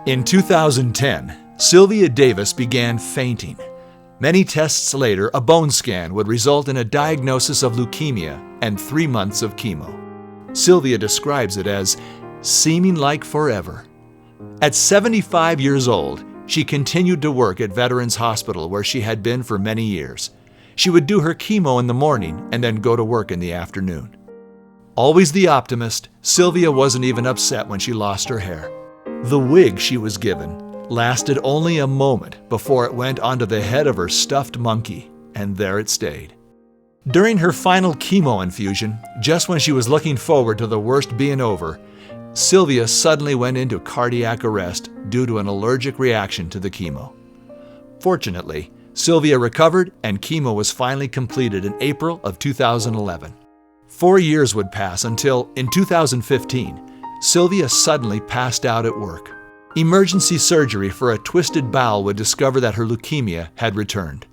In 2010, Sylvia Davis began fainting. Many tests later, a bone scan would result in a diagnosis of leukemia and 3 months of chemo. Sylvia describes it as seeming like forever. At 75 years old, she continued to work at Veterans Hospital where she had been for many years. She would do her chemo in the morning and then go to work in the afternoon. Always the optimist, Sylvia wasn't even upset when she lost her hair. The wig she was given lasted only a moment before it went onto the head of her stuffed monkey, and there it stayed. During her final chemo infusion, just when she was looking forward to the worst being over, Sylvia suddenly went into cardiac arrest due to an allergic reaction to the chemo. Fortunately, Sylvia recovered and chemo was finally completed in April of 2011. 4 years would pass until, in 2015, Sylvia suddenly passed out at work. Emergency surgery for a twisted bowel would discover that her leukemia had returned.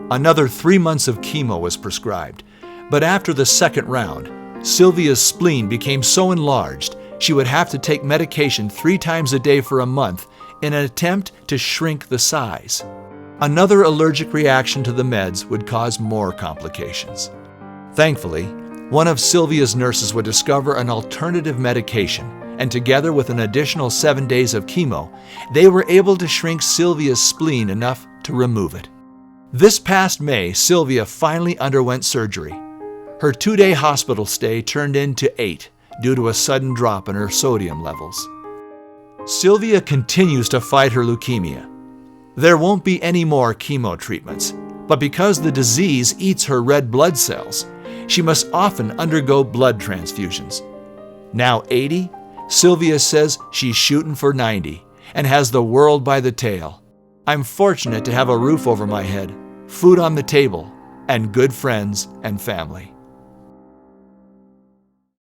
Another 3 months of chemo was prescribed, but after the second round, Sylvia's spleen became so enlarged she would have to take medication 3 times a day for a month in an attempt to shrink the size. Another allergic reaction to the meds would cause more complications. Thankfully, one of Sylvia's nurses would discover an alternative medication, and together with an additional 7 days of chemo, they were able to shrink Sylvia's spleen enough to remove it. This past May, Sylvia finally underwent surgery. Her 2-day hospital stay turned into 8 due to a sudden drop in her sodium levels. Sylvia continues to fight her leukemia. There won't be any more chemo treatments, but because the disease eats her red blood cells, she must often undergo blood transfusions. Now 80, Sylvia says she's shooting for 90 and has the world by the tail. I'm fortunate to have a roof over my head, food on the table, and good friends and family.